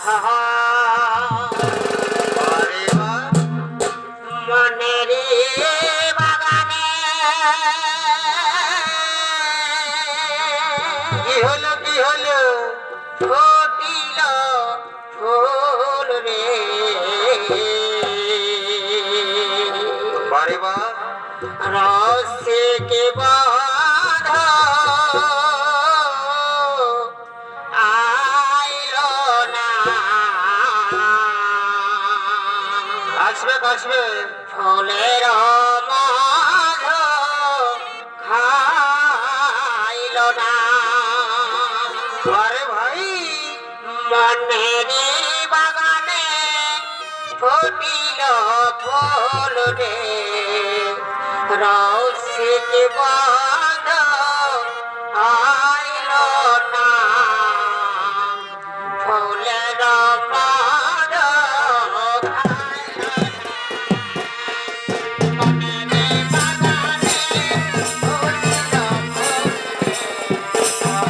আহা আরে বাহ, মনের বাগানে কি হলো কি হলো? ফুটিল ফুল রে আরে বাহ, রসে কে বাঁধ আইলো না আসবে আসবে। ফুলের মাঝ খাইল না আরে ভাই, মনের বাগানে ফুটিল ফুল রে রসিক বাঁধ আইল না ফুলের মাঝ খাইল না মনের বাগানে ফুটিল ফুল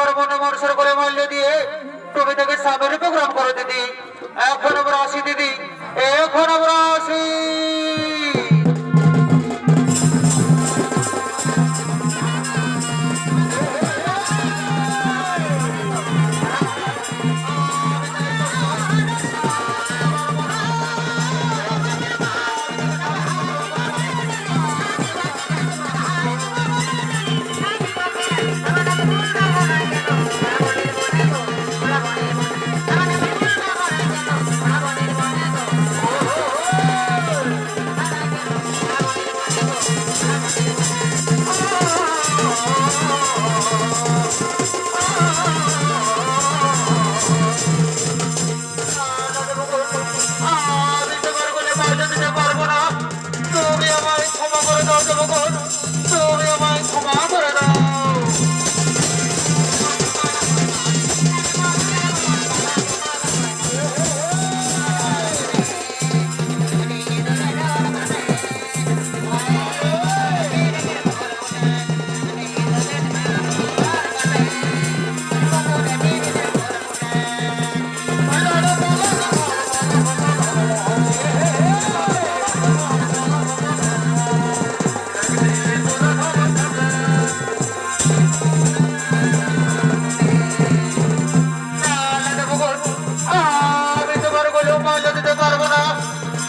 তোমার মনে মানুষের করে মাল্য দিয়ে তুমি তাকে স্বামী রূপে গ্রহণ করো দিদি। এখন আমরা আসি দিদি, এখন আমরা আসি। আমি তোমার বলে মাল্য দিতে পারবো না, তুমি আমায় ক্ষমা করে দাও দেবগণ, তুমি আমায় ক্ষমা করে দাও। আমি তোমার বলেও মাল্য দিতে পারবো না,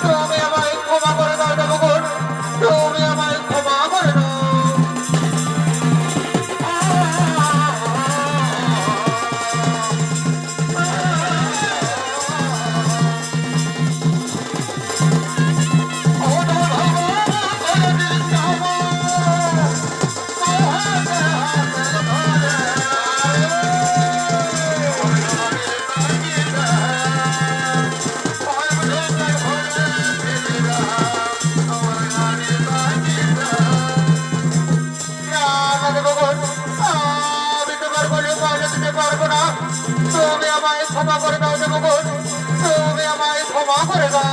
তুমি আমায় ক্ষমা করে দাও দেবগণ, তুমি আমায় ক্ষমা করে দাও। আমি তোমার বলেও মাল্য দিতে পারবো না, তুমি আমায় ক্ষমা করে দাও দেবগণ, তুমি আমায় ক্ষমা করে দাও।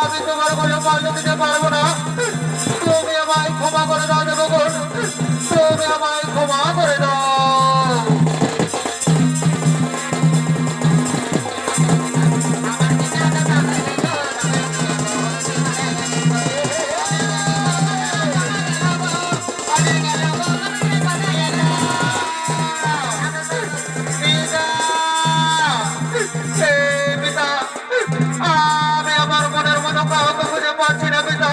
আমি তোমার বলে মাল্য দিতে পারবো না, তুমি আমায় ক্ষমা করে দাও দেবগণ, তুমি আমায় ক্ষমা করে দাও। পিতা, হে পিতা, আমি আমার মনের মতো কাউকে খুঁজে পাচ্ছি না পিতা,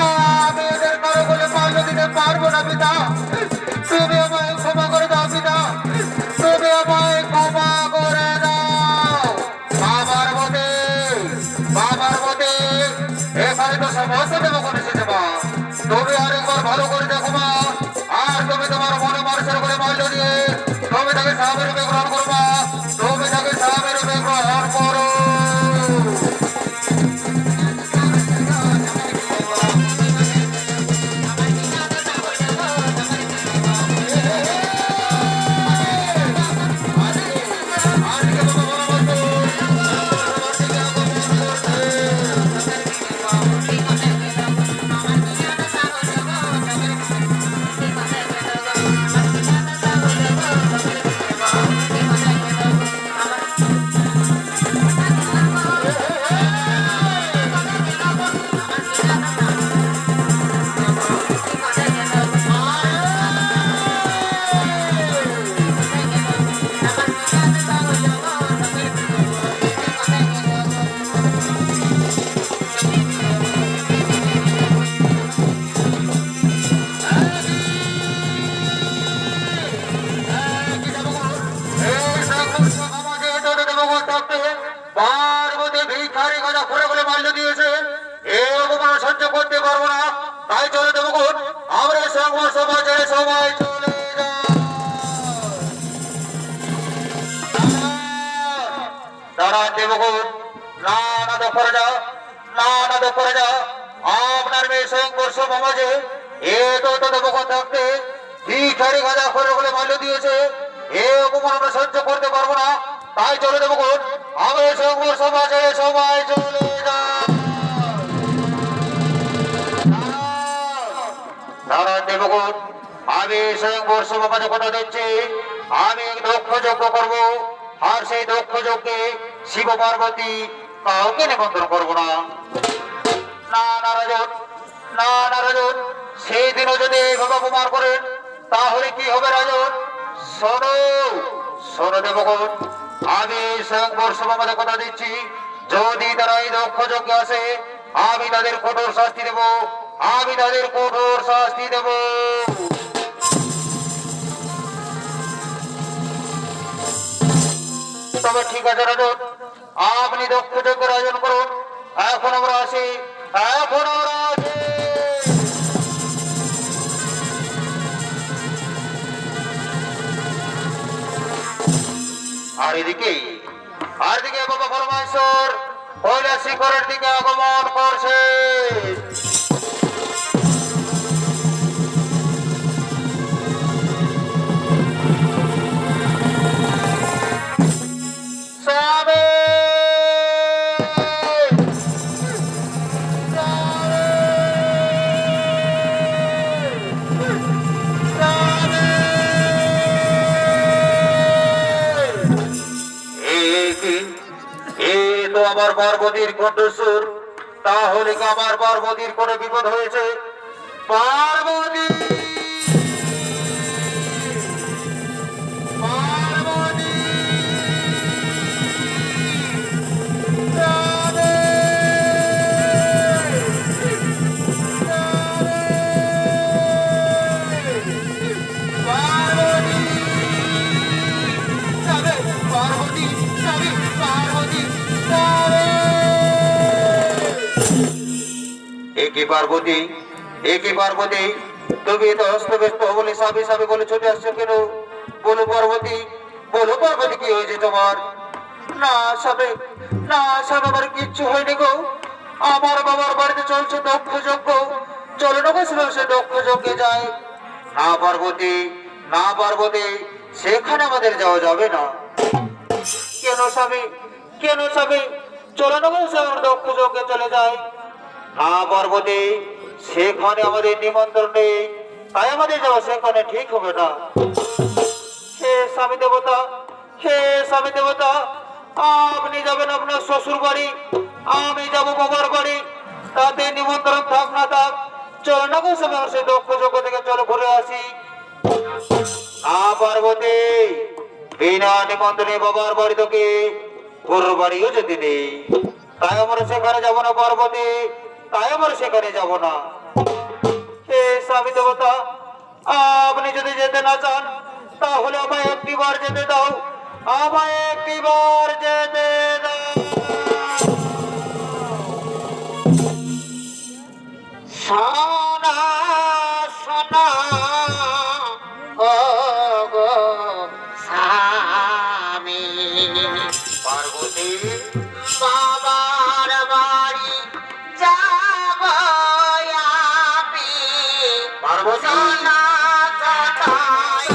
আমি এদের কারো বলে মাল্য দিতে পারবো না পিতা, তুমি আমায় ক্ষমা করে দাও পিতা, তুমি আমায় ক্ষমা করে দাও। বাবার মতে, বাবার মতে এখানে তো সমস্ত দেবগণ এসেছে মা, তুমি আরেকবার ভালো করে দেখো মা, আর তুমি তোমার মনে মানুষের করে মাল্য দিয়ে তুমি তাকে স্বামী রূপে গ্রহণ করো মা, তুমি তাকে স্বামী রূপে গ্রহণ করো। পার্বতী ভিখারি গজা ঘুরে ঘুরে মাল্য দিয়েছে, এই অপমান সহ্য করতে পারবো না, তাই চলে দেবো, আমরা সমাজে সবাই চলে যাই। দেবগণ, না না দখরে যা, না না দখরে যা, আপনার মেয়ে স্বয়ং বর্ষ সমাজে এ তো দেবগণ থাকতে ভিখারি গাঁজা করে বলে মাল্য দিয়েছে, এ অপমান আমরা সহ্য করতে পারবো না। তাই চলে দেবগণ, আমি স্বয়ং সমাজে সবাই চলে যা। তারা দেবগণ, আমি স্বয়ং বর্ষ সমাজে কথা দিচ্ছি, আমি দক্ষ যজ্ঞ করবো, আর সেই দক্ষ যজ্ঞে শিব পার্বতী কাউকে নিমন্ত্রণ করবো না। না না রাজন, না না রাজন, সেই দিনও যদি এইভাবে অপমান করেন তাহলে কি হবে রাজন? শোনো শোনো দেবগণ, আমি স্বয়ং বর্ষ সমাজে কথা দিচ্ছি, যদি তারা এই দক্ষ যজ্ঞে আসে আমি তাদের কঠোর শাস্তি দেব, আমি তাদের কঠোর শাস্তি দেব। তবে ঠিক আছে রাজন, আপনি দক্ষ যজ্ঞের আয়োজন করুন, এখন আমরা আসি, এখন আমরা আসি। আর এদিকে বাবা পরমেশ্বর কৈলাস শিখরের দিকে আগমন করছে। স্বামী! আমার পার্বতীর কণ্ঠস্বর, তাহলে কি আমার পার্বতীর কোনো বিপদ হয়েছে? পার্বতী! পার্বতী! রাধে! রাধে! পার্বতী! রাধে! পার্বতী! রাধে! পার্বতী! একে পার্বতী, একে পার্বতী, তুমি এত অস্তব্যস্ত বলে সাবে সাবে বলে ছুটে আসছো কেন? বলো পার্বতী, বলো পার্বতী, কি হয়েছে তোমার? না সাবে, না সাবে, আমার কিচ্ছু হয়নি গো। আমার বাবার বাড়িতে চলছে দক্ষ যজ্ঞ, চলো না বসে সে দক্ষ যজ্ঞে যায়। না পার্বতী, না পার্বতী, সেখানে আমাদের যাওয়া যাবে না। কেন স্বামী, কেন স্বামী? চলো না বসে আমরা দক্ষ যজ্ঞে চলে যাই। না পার্বতী, সেখানে আমাদের নিমন্ত্রণ নেই, তাই আমাদের যাওয়া সেখানে ঠিক হবে না। হে স্বামী দেবতা, হে স্বামী দেবতা, আপনি যাবেন আপনার শ্বশুর বাড়ি, আমি যাব বাবার বাড়ি, তাতে নিমন্ত্রণ থাক না থাক, চলো না গো স্বামী সেই দক্ষ যজ্ঞ থেকে চলো ঘুরে আসি। না পার্বতী, বিনা নিমন্ত্রণে বাবার বাড়ি থেকে গরুর বাড়িও যেতে নেই, তাই আমরা সেখানে যাবো না পার্বতী, তাই আমরা সেখানে যাব না। হে স্বামী দেবতা, আপনি যদি যেতে না চান তাহলে আমায় একটিবার যেতে দাও, আমায় একটিবার যেতে দাও। সোনা সোনা ও গো স্বামী, পার্বতী বাবার বাড়ি যাব আমি, পার্বতী সোনা কাটায়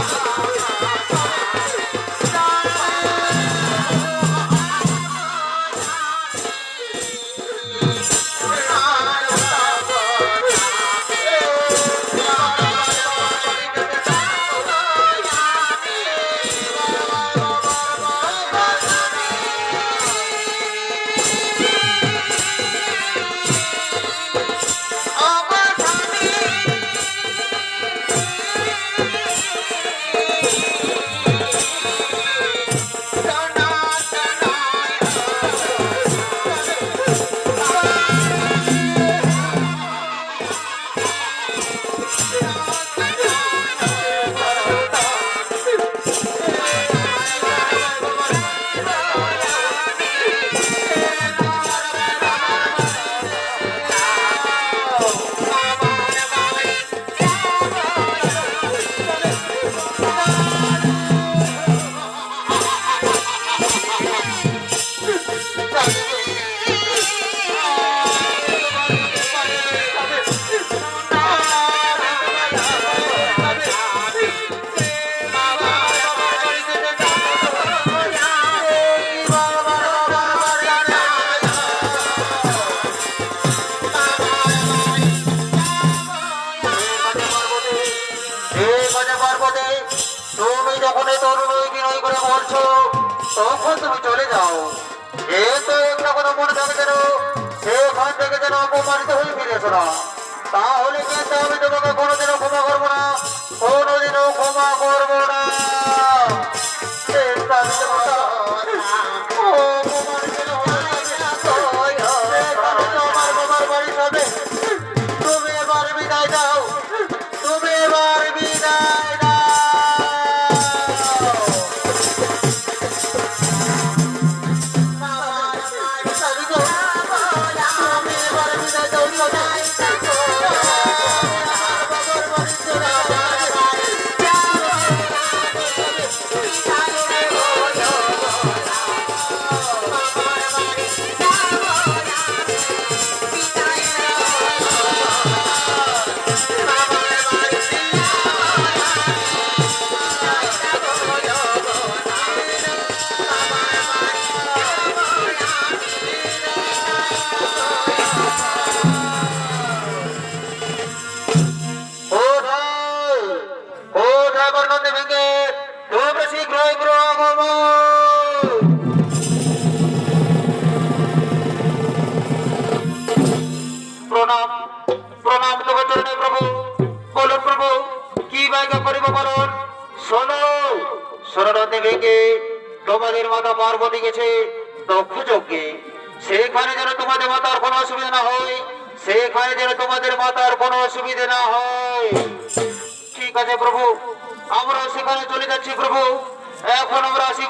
করছো তখন তুমি চলে যাও। যেহেতু একটা কথা মনে থাকে যেন সেখান থেকে যেন অপমানিত হয়ে ফিরে এসো না, তাহলে কিন্তু আমি তোমাকে কোনোদিনও ক্ষমা করবো না, কোনোদিনও ক্ষমা করবো না। চেষ্টা আমি দেবো না। অপমানিত হয়ে সেখানে তো আমার বাবার বাড়ি যাবে। তুমি এবার বিদায় দাও, তুমি এবার বিদায় দাও। আমি তো তুমি এবার বিদায় দাও, সোনা। আমার বাবার বাড়ি চলে যাও। কোথায় বর্ণতে ভেঙে তোমরা শীঘ্রই গ্রহ প্রণাম প্রণাম তোমার চরণে প্রভু। বলুন প্রভু, কি বাইকা করিব বলুন। শোনো, শরণতে ভেঙে তোমাদের মাতা পার্বতী গেছে দক্ষ যজ্ঞে, সেখানে যেন তোমাদের মাতার কোনো অসুবিধা না হয়, সেখানে যেন তোমাদের মাতার কোনো অসুবিধা না হয়। ঠিক আছে প্রভু, আমরা সেখানে চলে যাচ্ছি প্রভু। এখন আমরা আসি